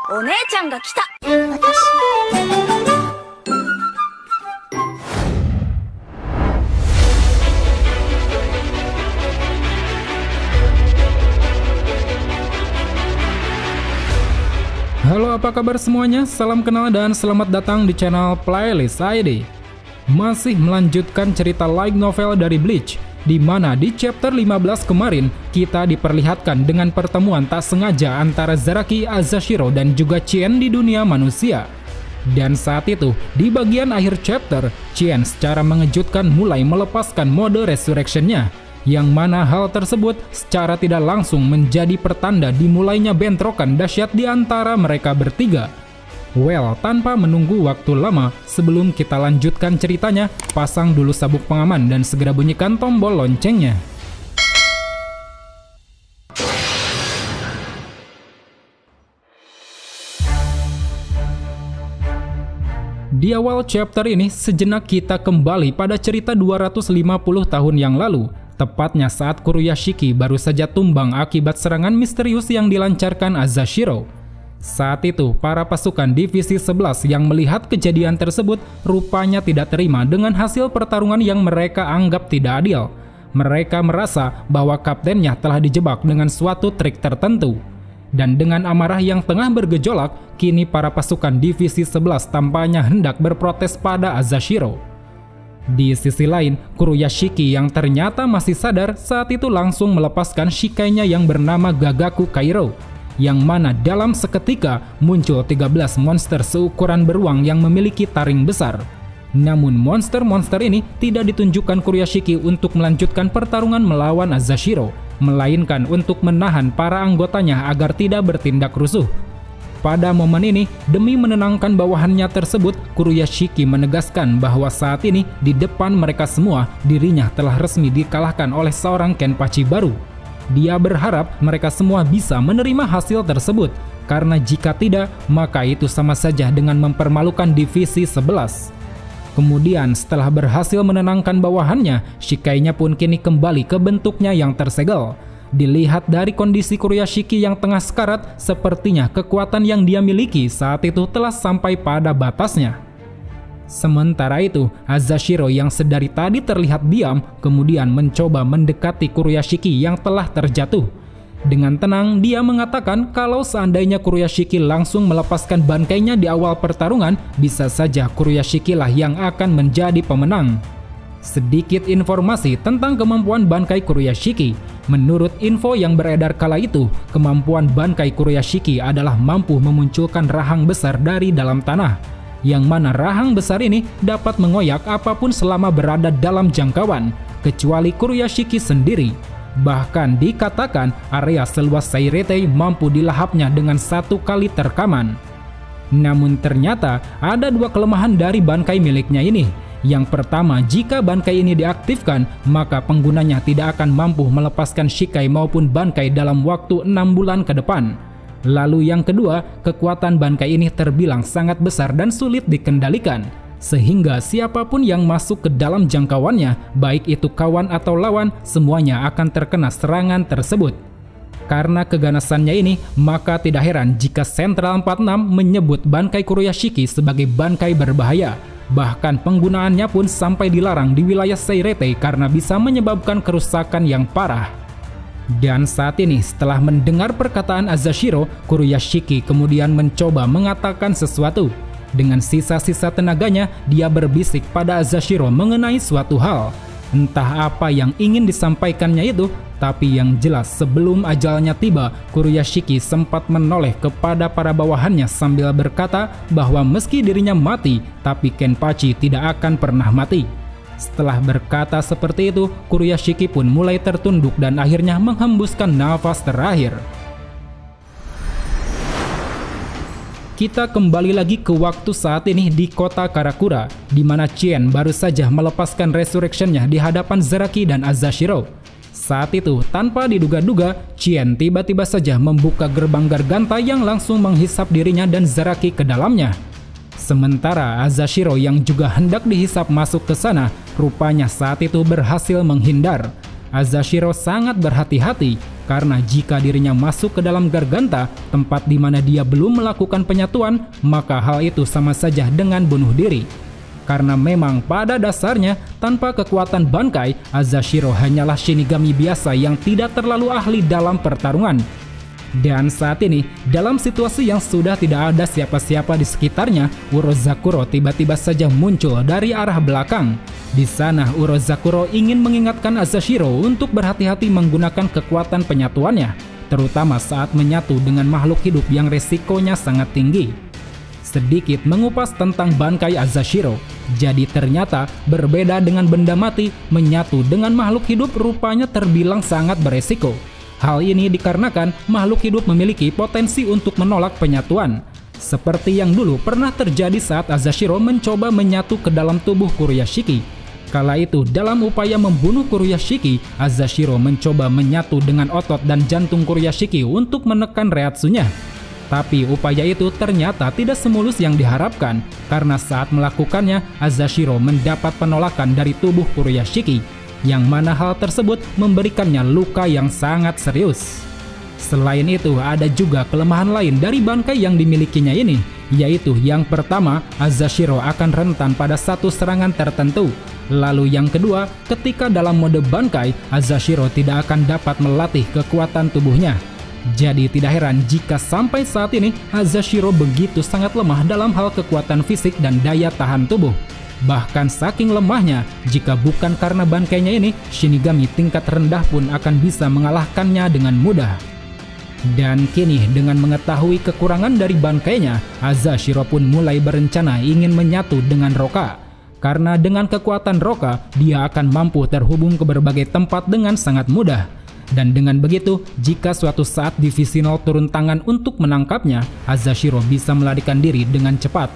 お姉ちゃんが来た。Halo, apa kabar semuanya? Salam kenal dan selamat datang di channel Playlist ID. Masih melanjutkan cerita light novel dari Bleach, di mana di chapter 15 kemarin kita diperlihatkan dengan pertemuan tak sengaja antara Zaraki, Azashiro dan juga Chien di dunia manusia. Dan saat itu, di bagian akhir chapter, Chien secara mengejutkan mulai melepaskan mode resurrection-nya, yang mana hal tersebut secara tidak langsung menjadi pertanda dimulainya bentrokan dahsyat di antara mereka bertiga. Well, tanpa menunggu waktu lama, sebelum kita lanjutkan ceritanya, pasang dulu sabuk pengaman dan segera bunyikan tombol loncengnya. Di awal chapter ini, sejenak kita kembali pada cerita 250 tahun yang lalu, tepatnya saat Kuruyashiki baru saja tumbang akibat serangan misterius yang dilancarkan Azashiro. Saat itu, para pasukan Divisi 11 yang melihat kejadian tersebut rupanya tidak terima dengan hasil pertarungan yang mereka anggap tidak adil. Mereka merasa bahwa kaptennya telah dijebak dengan suatu trik tertentu. Dan dengan amarah yang tengah bergejolak, kini para pasukan Divisi 11 tampaknya hendak berprotes pada Azashiro. Di sisi lain, Kuruyashiki yang ternyata masih sadar saat itu langsung melepaskan shikainya yang bernama Gagaku Kairo, yang mana dalam seketika muncul 13 monster seukuran beruang yang memiliki taring besar. Namun monster-monster ini tidak ditunjukkan Kuruyashiki untuk melanjutkan pertarungan melawan Azashiro, melainkan untuk menahan para anggotanya agar tidak bertindak rusuh. Pada momen ini, demi menenangkan bawahannya tersebut, Kuruyashiki menegaskan bahwa saat ini di depan mereka semua dirinya telah resmi dikalahkan oleh seorang Kenpachi baru. Dia berharap mereka semua bisa menerima hasil tersebut, karena jika tidak, maka itu sama saja dengan mempermalukan Divisi 11. Kemudian setelah berhasil menenangkan bawahannya, shikainya pun kini kembali ke bentuknya yang tersegel. Dilihat dari kondisi Kuruyashiki yang tengah sekarat, sepertinya kekuatan yang dia miliki saat itu telah sampai pada batasnya. Sementara itu, Azashiro yang sedari tadi terlihat diam, kemudian mencoba mendekati Kuruyashiki yang telah terjatuh. Dengan tenang, dia mengatakan kalau seandainya Kuruyashiki langsung melepaskan bangkainya di awal pertarungan, bisa saja Kuruyashiki lah yang akan menjadi pemenang. Sedikit informasi tentang kemampuan bangkai Kuruyashiki. Menurut info yang beredar kala itu, kemampuan bangkai Kuruyashiki adalah mampu memunculkan rahang besar dari dalam tanah, yang mana rahang besar ini dapat mengoyak apapun selama berada dalam jangkauan, kecuali Kuruyashiki sendiri. Bahkan dikatakan area seluas Sairete mampu dilahapnya dengan satu kali terkaman. Namun ternyata ada dua kelemahan dari bangkai miliknya ini. Yang pertama, jika bangkai ini diaktifkan, maka penggunanya tidak akan mampu melepaskan shikai maupun bangkai dalam waktu 6 bulan ke depan. Lalu yang kedua, kekuatan bangkai ini terbilang sangat besar dan sulit dikendalikan, sehingga siapapun yang masuk ke dalam jangkauannya, baik itu kawan atau lawan, semuanya akan terkena serangan tersebut. Karena keganasannya ini, maka tidak heran jika Sentral 46 menyebut bangkai Kuruyashiki sebagai bangkai berbahaya. Bahkan penggunaannya pun sampai dilarang di wilayah Sairete karena bisa menyebabkan kerusakan yang parah. Dan saat ini, setelah mendengar perkataan Azashiro, Kuruyashiki kemudian mencoba mengatakan sesuatu. Dengan sisa-sisa tenaganya, dia berbisik pada Azashiro mengenai suatu hal. Entah apa yang ingin disampaikannya itu, tapi yang jelas sebelum ajalnya tiba, Kuruyashiki sempat menoleh kepada para bawahannya sambil berkata bahwa meski dirinya mati, tapi Kenpachi tidak akan pernah mati. Setelah berkata seperti itu, Kuruyashiki pun mulai tertunduk dan akhirnya menghembuskan nafas terakhir. Kita kembali lagi ke waktu saat ini di kota Karakura, di mana Chien baru saja melepaskan resurrection-nya di hadapan Zaraki dan Azashiro. Saat itu, tanpa diduga-duga, Chien tiba-tiba saja membuka gerbang Garganta yang langsung menghisap dirinya dan Zaraki ke dalamnya. Sementara Azashiro yang juga hendak dihisap masuk ke sana, rupanya saat itu berhasil menghindar. Azashiro sangat berhati-hati karena jika dirinya masuk ke dalam Garganta, tempat di mana dia belum melakukan penyatuan, maka hal itu sama saja dengan bunuh diri. Karena memang pada dasarnya, tanpa kekuatan Bankai, Azashiro hanyalah Shinigami biasa yang tidak terlalu ahli dalam pertarungan. Dan saat ini, dalam situasi yang sudah tidak ada siapa-siapa di sekitarnya, Urozakuro tiba-tiba saja muncul dari arah belakang. Di sana, Urozakuro ingin mengingatkan Azashiro untuk berhati-hati menggunakan kekuatan penyatuannya, terutama saat menyatu dengan makhluk hidup yang resikonya sangat tinggi. Sedikit mengupas tentang Bankai Azashiro, jadi ternyata berbeda dengan benda mati, menyatu dengan makhluk hidup rupanya terbilang sangat beresiko. Hal ini dikarenakan makhluk hidup memiliki potensi untuk menolak penyatuan. Seperti yang dulu pernah terjadi saat Azashiro mencoba menyatu ke dalam tubuh Kuroyashiki. Kala itu dalam upaya membunuh Kuroyashiki, Azashiro mencoba menyatu dengan otot dan jantung Kuroyashiki untuk menekan reatsunya. Tapi upaya itu ternyata tidak semulus yang diharapkan, karena saat melakukannya, Azashiro mendapat penolakan dari tubuh Kuroyashiki, yang mana hal tersebut memberikannya luka yang sangat serius. Selain itu, ada juga kelemahan lain dari Bankai yang dimilikinya ini, yaitu yang pertama, Azashiro akan rentan pada satu serangan tertentu. Lalu yang kedua, ketika dalam mode Bankai, Azashiro tidak akan dapat melatih kekuatan tubuhnya. Jadi tidak heran jika sampai saat ini Azashiro begitu sangat lemah dalam hal kekuatan fisik dan daya tahan tubuh. Bahkan saking lemahnya, jika bukan karena Bankainya ini, Shinigami tingkat rendah pun akan bisa mengalahkannya dengan mudah. Dan kini dengan mengetahui kekurangan dari Bankainya, Azashiro pun mulai berencana ingin menyatu dengan Roka. Karena dengan kekuatan Roka, dia akan mampu terhubung ke berbagai tempat dengan sangat mudah. Dan dengan begitu, jika suatu saat Divisi 0 turun tangan untuk menangkapnya, Azashiro bisa melarikan diri dengan cepat.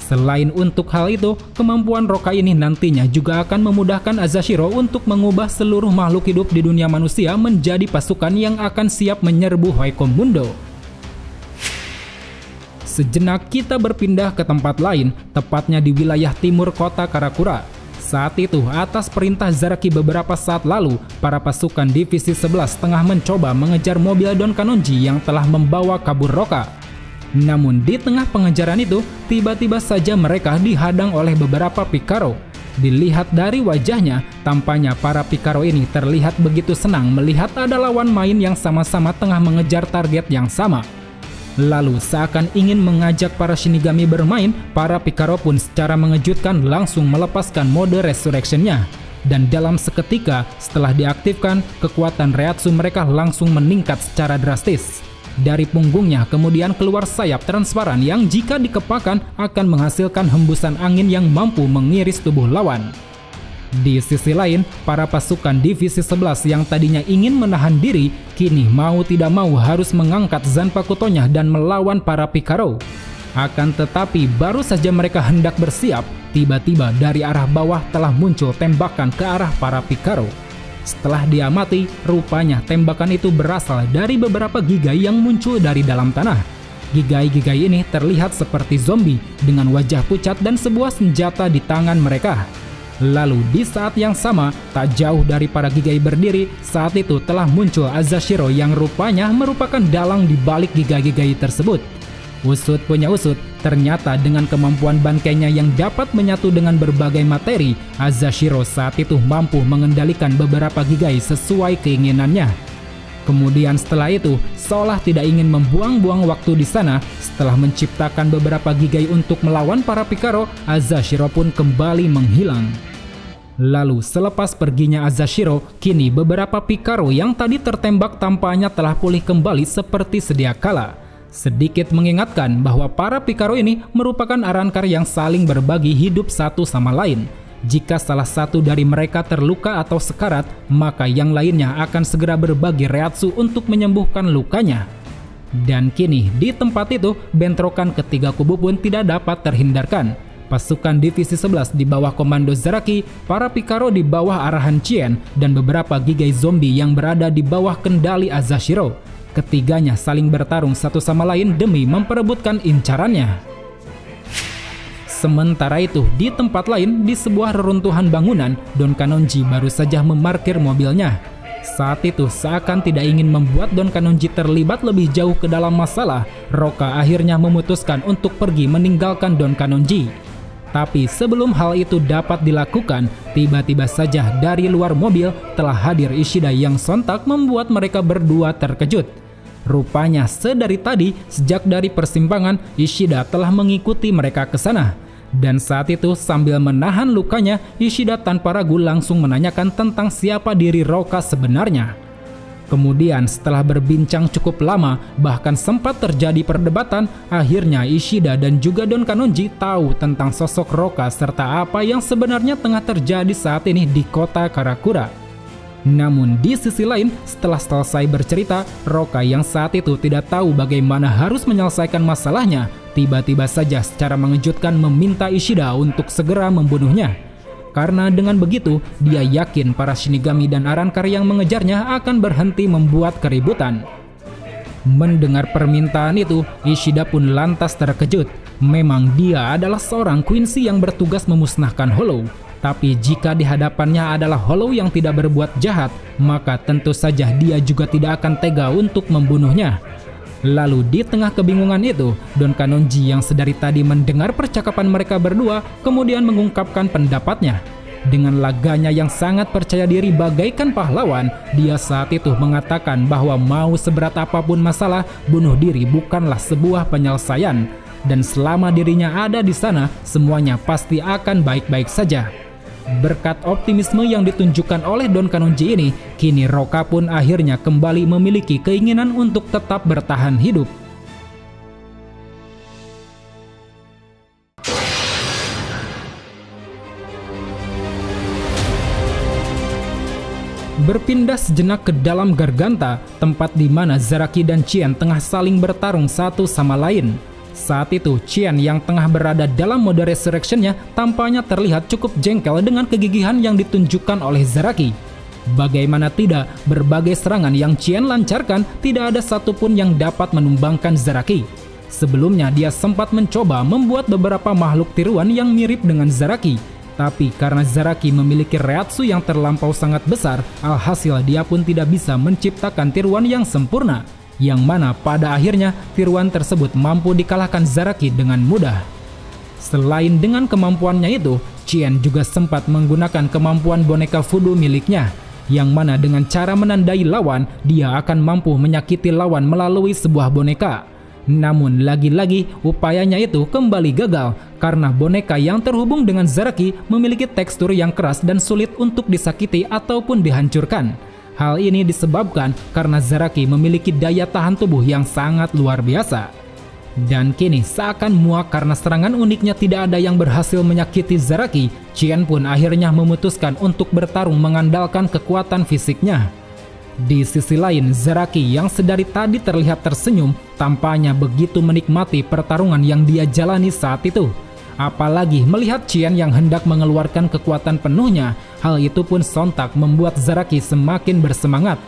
Selain untuk hal itu, kemampuan Roka ini nantinya juga akan memudahkan Azashiro untuk mengubah seluruh makhluk hidup di dunia manusia menjadi pasukan yang akan siap menyerbu Hoikomundo. Sejenak kita berpindah ke tempat lain, tepatnya di wilayah timur kota Karakura. Saat itu, atas perintah Zaraki beberapa saat lalu, para pasukan Divisi 11 tengah mencoba mengejar mobil Don Kanonji yang telah membawa kabur Roka. Namun di tengah pengejaran itu, tiba-tiba saja mereka dihadang oleh beberapa Pikaro. Dilihat dari wajahnya, tampaknya para Pikaro ini terlihat begitu senang melihat ada lawan main yang sama-sama tengah mengejar target yang sama. Lalu seakan ingin mengajak para Shinigami bermain, para Pikaro pun secara mengejutkan langsung melepaskan mode resurrection-nya. Dan dalam seketika setelah diaktifkan, kekuatan Reatsu mereka langsung meningkat secara drastis. Dari punggungnya kemudian keluar sayap transparan yang jika dikepakkan akan menghasilkan hembusan angin yang mampu mengiris tubuh lawan. Di sisi lain, para pasukan Divisi 11 yang tadinya ingin menahan diri, kini mau tidak mau harus mengangkat Zanpakutonya dan melawan para Pikaro. Akan tetapi baru saja mereka hendak bersiap, tiba-tiba dari arah bawah telah muncul tembakan ke arah para Pikaro. Setelah diamati, rupanya tembakan itu berasal dari beberapa gigai yang muncul dari dalam tanah. Gigai-gigai ini terlihat seperti zombie dengan wajah pucat dan sebuah senjata di tangan mereka. Lalu di saat yang sama, tak jauh dari para gigai berdiri, saat itu telah muncul Azashiro yang rupanya merupakan dalang di balik gigai-gigai tersebut. Usut punya usut, ternyata dengan kemampuan Bankainya yang dapat menyatu dengan berbagai materi, Azashiro saat itu mampu mengendalikan beberapa gigai sesuai keinginannya. Kemudian setelah itu, seolah tidak ingin membuang-buang waktu di sana, setelah menciptakan beberapa gigai untuk melawan para Pikaro, Azashiro pun kembali menghilang. Lalu selepas perginya Azashiro, kini beberapa Pikaro yang tadi tertembak tampaknya telah pulih kembali seperti sedia kala. Sedikit mengingatkan bahwa para Pikaro ini merupakan Arrancar yang saling berbagi hidup satu sama lain. Jika salah satu dari mereka terluka atau sekarat, maka yang lainnya akan segera berbagi reatsu untuk menyembuhkan lukanya. Dan kini di tempat itu, bentrokan ketiga kubu pun tidak dapat terhindarkan. Pasukan Divisi 11 di bawah komando Zaraki, para Pikaro di bawah arahan Chien, dan beberapa gigai zombie yang berada di bawah kendali Azashiro. Ketiganya saling bertarung satu sama lain demi memperebutkan incarannya. Sementara itu, di tempat lain, di sebuah reruntuhan bangunan, Don Kanonji baru saja memarkir mobilnya. Saat itu seakan tidak ingin membuat Don Kanonji terlibat lebih jauh ke dalam masalah, Roka akhirnya memutuskan untuk pergi meninggalkan Don Kanonji. Tapi sebelum hal itu dapat dilakukan, tiba-tiba saja dari luar mobil telah hadir Ishida yang sontak membuat mereka berdua terkejut. Rupanya sedari tadi, sejak dari persimpangan, Ishida telah mengikuti mereka ke sana. Dan saat itu sambil menahan lukanya, Ishida tanpa ragu langsung menanyakan tentang siapa diri Roka sebenarnya. Kemudian setelah berbincang cukup lama, bahkan sempat terjadi perdebatan, akhirnya Ishida dan juga Don Kanonji tahu tentang sosok Roka serta apa yang sebenarnya tengah terjadi saat ini di kota Karakura. Namun di sisi lain, setelah selesai bercerita, Roka yang saat itu tidak tahu bagaimana harus menyelesaikan masalahnya, tiba-tiba saja secara mengejutkan meminta Ishida untuk segera membunuhnya. Karena dengan begitu, dia yakin para Shinigami dan Arrancar yang mengejarnya akan berhenti membuat keributan. Mendengar permintaan itu, Ishida pun lantas terkejut. Memang dia adalah seorang Quincy yang bertugas memusnahkan Hollow. Tapi jika di hadapannya adalah Hollow yang tidak berbuat jahat, maka tentu saja dia juga tidak akan tega untuk membunuhnya. Lalu di tengah kebingungan itu, Don Kanonji yang sedari tadi mendengar percakapan mereka berdua kemudian mengungkapkan pendapatnya. Dengan laganya yang sangat percaya diri bagaikan pahlawan, dia saat itu mengatakan bahwa mau seberat apapun masalah, bunuh diri bukanlah sebuah penyelesaian. Dan selama dirinya ada di sana, semuanya pasti akan baik-baik saja. Berkat optimisme yang ditunjukkan oleh Don Kanonji ini, kini Roka pun akhirnya kembali memiliki keinginan untuk tetap bertahan hidup. Berpindah sejenak ke dalam Garganta, tempat di mana Zaraki dan Chien tengah saling bertarung satu sama lain. Saat itu, Chien yang tengah berada dalam mode resurrection-nya tampaknya terlihat cukup jengkel dengan kegigihan yang ditunjukkan oleh Zaraki. Bagaimana tidak, berbagai serangan yang Chien lancarkan tidak ada satupun yang dapat menumbangkan Zaraki. Sebelumnya dia sempat mencoba membuat beberapa makhluk tiruan yang mirip dengan Zaraki. Tapi karena Zaraki memiliki reatsu yang terlampau sangat besar, alhasil dia pun tidak bisa menciptakan tiruan yang sempurna. Yang mana pada akhirnya tiruan tersebut mampu dikalahkan Zaraki dengan mudah. Selain dengan kemampuannya itu, Chien juga sempat menggunakan kemampuan boneka voodoo miliknya, yang mana dengan cara menandai lawan, dia akan mampu menyakiti lawan melalui sebuah boneka. Namun lagi-lagi upayanya itu kembali gagal, karena boneka yang terhubung dengan Zaraki memiliki tekstur yang keras dan sulit untuk disakiti ataupun dihancurkan. Hal ini disebabkan karena Zaraki memiliki daya tahan tubuh yang sangat luar biasa. Dan kini seakan muak karena serangan uniknya tidak ada yang berhasil menyakiti Zaraki, Chien pun akhirnya memutuskan untuk bertarung mengandalkan kekuatan fisiknya. Di sisi lain, Zaraki yang sedari tadi terlihat tersenyum, tampaknya begitu menikmati pertarungan yang dia jalani saat itu. Apalagi melihat Chien yang hendak mengeluarkan kekuatan penuhnya, hal itu pun sontak membuat Zaraki semakin bersemangat.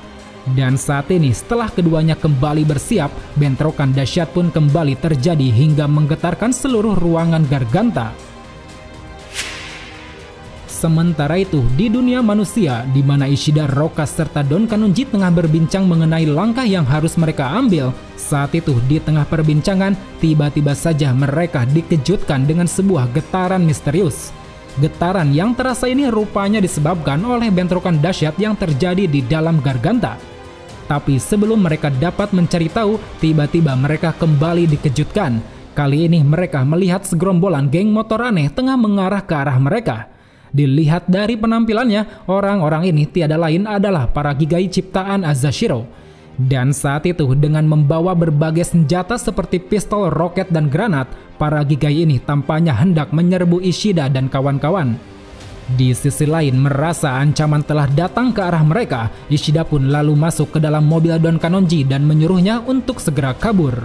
Dan saat ini setelah keduanya kembali bersiap, bentrokan dahsyat pun kembali terjadi hingga menggetarkan seluruh ruangan Garganta. Sementara itu, di dunia manusia, di mana Ishida, Roka, serta Don Kanonji tengah berbincang mengenai langkah yang harus mereka ambil, saat itu di tengah perbincangan, tiba-tiba saja mereka dikejutkan dengan sebuah getaran misterius. Getaran yang terasa ini rupanya disebabkan oleh bentrokan dahsyat yang terjadi di dalam Garganta. Tapi sebelum mereka dapat mencari tahu, tiba-tiba mereka kembali dikejutkan. Kali ini mereka melihat segerombolan geng motor aneh tengah mengarah ke arah mereka. Dilihat dari penampilannya, orang-orang ini tiada lain adalah para Gigai ciptaan Azashiro. Dan saat itu dengan membawa berbagai senjata seperti pistol, roket, dan granat, para Gigai ini tampaknya hendak menyerbu Ishida dan kawan-kawan. Di sisi lain, merasa ancaman telah datang ke arah mereka, Ishida pun lalu masuk ke dalam mobil Don Kanonji dan menyuruhnya untuk segera kabur.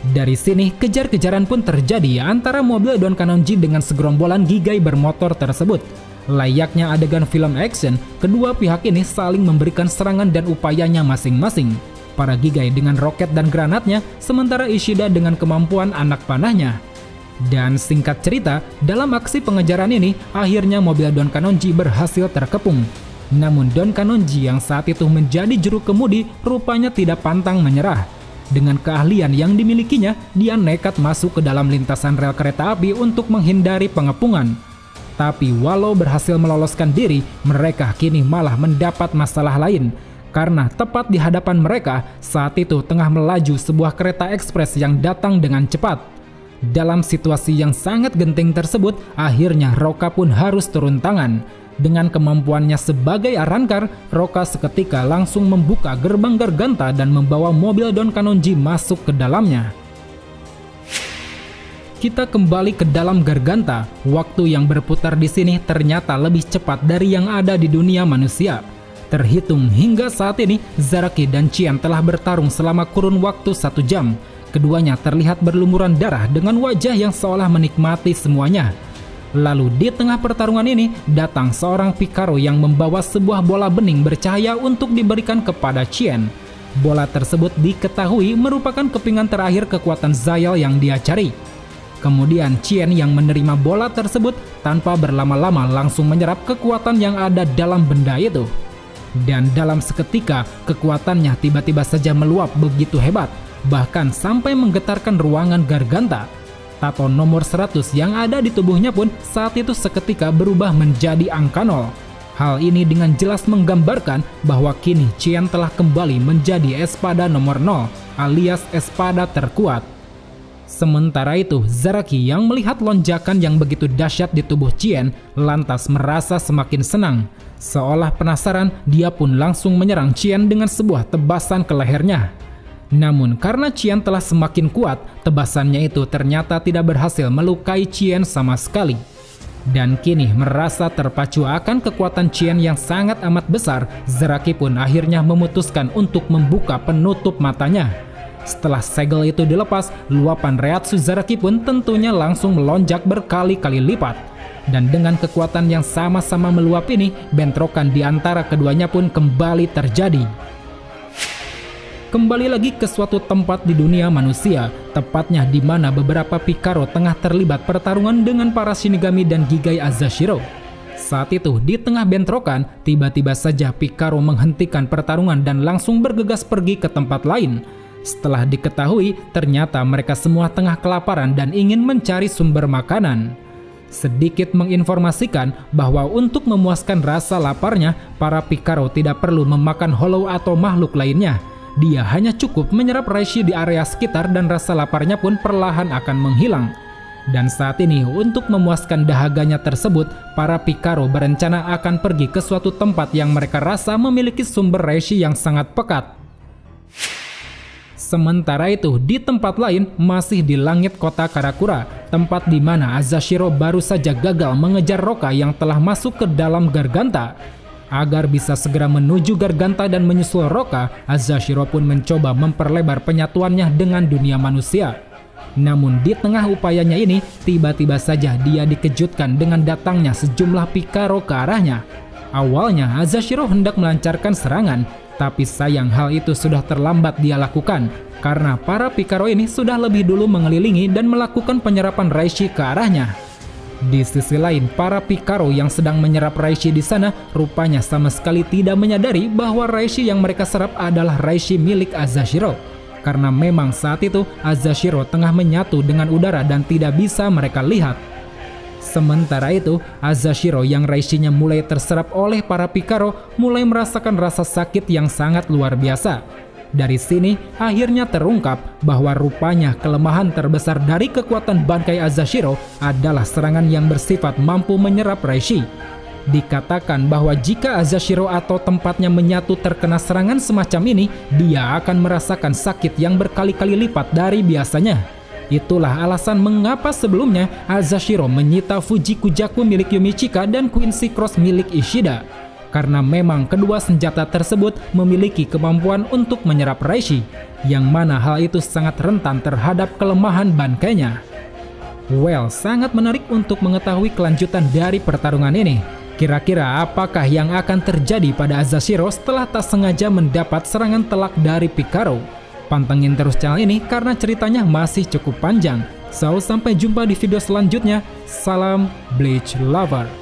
Dari sini, kejar-kejaran pun terjadi antara mobil Don Kanonji dengan segerombolan Gigai bermotor tersebut. Layaknya adegan film action, kedua pihak ini saling memberikan serangan dan upayanya masing-masing. Para Gigai dengan roket dan granatnya, sementara Ishida dengan kemampuan anak panahnya. Dan singkat cerita, dalam aksi pengejaran ini, akhirnya mobil Don Kanonji berhasil terkepung. Namun Don Kanonji yang saat itu menjadi juru kemudi rupanya tidak pantang menyerah. Dengan keahlian yang dimilikinya, dia nekat masuk ke dalam lintasan rel kereta api untuk menghindari pengepungan. Tapi walau berhasil meloloskan diri, mereka kini malah mendapat masalah lain. Karena tepat di hadapan mereka, saat itu tengah melaju sebuah kereta ekspres yang datang dengan cepat. Dalam situasi yang sangat genting tersebut, akhirnya Roka pun harus turun tangan. Dengan kemampuannya sebagai Arrancar, Roka seketika langsung membuka gerbang Garganta dan membawa mobil Don Kanonji masuk ke dalamnya. Kita kembali ke dalam Garganta. Waktu yang berputar di sini ternyata lebih cepat dari yang ada di dunia manusia. Terhitung hingga saat ini, Zaraki dan Qian telah bertarung selama kurun waktu 1 jam. Keduanya terlihat berlumuran darah dengan wajah yang seolah menikmati semuanya. Lalu di tengah pertarungan ini, datang seorang Picaro yang membawa sebuah bola bening bercahaya untuk diberikan kepada Qian. Bola tersebut diketahui merupakan kepingan terakhir kekuatan Zayal yang dia cari. Kemudian Qian yang menerima bola tersebut tanpa berlama-lama langsung menyerap kekuatan yang ada dalam benda itu. Dan dalam seketika, kekuatannya tiba-tiba saja meluap begitu hebat, bahkan sampai menggetarkan ruangan Garganta. Tato nomor 100 yang ada di tubuhnya pun saat itu seketika berubah menjadi angka 0. Hal ini dengan jelas menggambarkan bahwa kini Qian telah kembali menjadi Espada nomor 0 alias Espada terkuat. Sementara itu, Zaraki yang melihat lonjakan yang begitu dahsyat di tubuh Qian lantas merasa semakin senang. Seolah penasaran, dia pun langsung menyerang Qian dengan sebuah tebasan ke lehernya. Namun karena Qian telah semakin kuat, tebasannya itu ternyata tidak berhasil melukai Qian sama sekali. Dan kini merasa terpacu akan kekuatan Qian yang sangat amat besar, Zaraki pun akhirnya memutuskan untuk membuka penutup matanya. Setelah segel itu dilepas, luapan Reiatsu Zaraki pun tentunya langsung melonjak berkali-kali lipat. Dan dengan kekuatan yang sama-sama meluap ini, bentrokan di antara keduanya pun kembali terjadi. Kembali lagi ke suatu tempat di dunia manusia, tepatnya di mana beberapa Picaro tengah terlibat pertarungan dengan para Shinigami dan Gigai Azashiro. Saat itu, di tengah bentrokan, tiba-tiba saja Picaro menghentikan pertarungan dan langsung bergegas pergi ke tempat lain. Setelah diketahui, ternyata mereka semua tengah kelaparan dan ingin mencari sumber makanan. Sedikit menginformasikan bahwa untuk memuaskan rasa laparnya, para Picaro tidak perlu memakan Hollow atau makhluk lainnya. Dia hanya cukup menyerap reishi di area sekitar dan rasa laparnya pun perlahan akan menghilang. Dan saat ini untuk memuaskan dahaganya tersebut, para Picaro berencana akan pergi ke suatu tempat yang mereka rasa memiliki sumber reishi yang sangat pekat. Sementara itu, di tempat lain, masih di langit kota Karakura, tempat di mana Azashiro baru saja gagal mengejar Roka yang telah masuk ke dalam Garganta. Agar bisa segera menuju Garganta dan menyusul Roka, Azashiro pun mencoba memperlebar penyatuannya dengan dunia manusia. Namun di tengah upayanya ini, tiba-tiba saja dia dikejutkan dengan datangnya sejumlah Picaro ke arahnya. Awalnya Azashiro hendak melancarkan serangan, tapi sayang hal itu sudah terlambat dia lakukan, karena para Picaro ini sudah lebih dulu mengelilingi dan melakukan penyerapan reishi ke arahnya. Di sisi lain, para Picaro yang sedang menyerap reishi di sana rupanya sama sekali tidak menyadari bahwa reishi yang mereka serap adalah reishi milik Azashiro. Karena memang saat itu Azashiro tengah menyatu dengan udara dan tidak bisa mereka lihat. Sementara itu, Azashiro yang reishinya mulai terserap oleh para Picaro mulai merasakan rasa sakit yang sangat luar biasa. Dari sini akhirnya terungkap bahwa rupanya kelemahan terbesar dari kekuatan Bankai Azashiro adalah serangan yang bersifat mampu menyerap reishi. Dikatakan bahwa jika Azashiro atau tempatnya menyatu terkena serangan semacam ini, dia akan merasakan sakit yang berkali-kali lipat dari biasanya. Itulah alasan mengapa sebelumnya Azashiro menyita Fujikujaku milik Yumichika dan Quincy Cross milik Ishida. Karena memang kedua senjata tersebut memiliki kemampuan untuk menyerap reishi, yang mana hal itu sangat rentan terhadap kelemahan bankainya. Well, sangat menarik untuk mengetahui kelanjutan dari pertarungan ini. Kira-kira apakah yang akan terjadi pada Azashiro setelah tak sengaja mendapat serangan telak dari Picaro? Pantengin terus channel ini karena ceritanya masih cukup panjang. So, sampai jumpa di video selanjutnya. Salam Bleach Lover.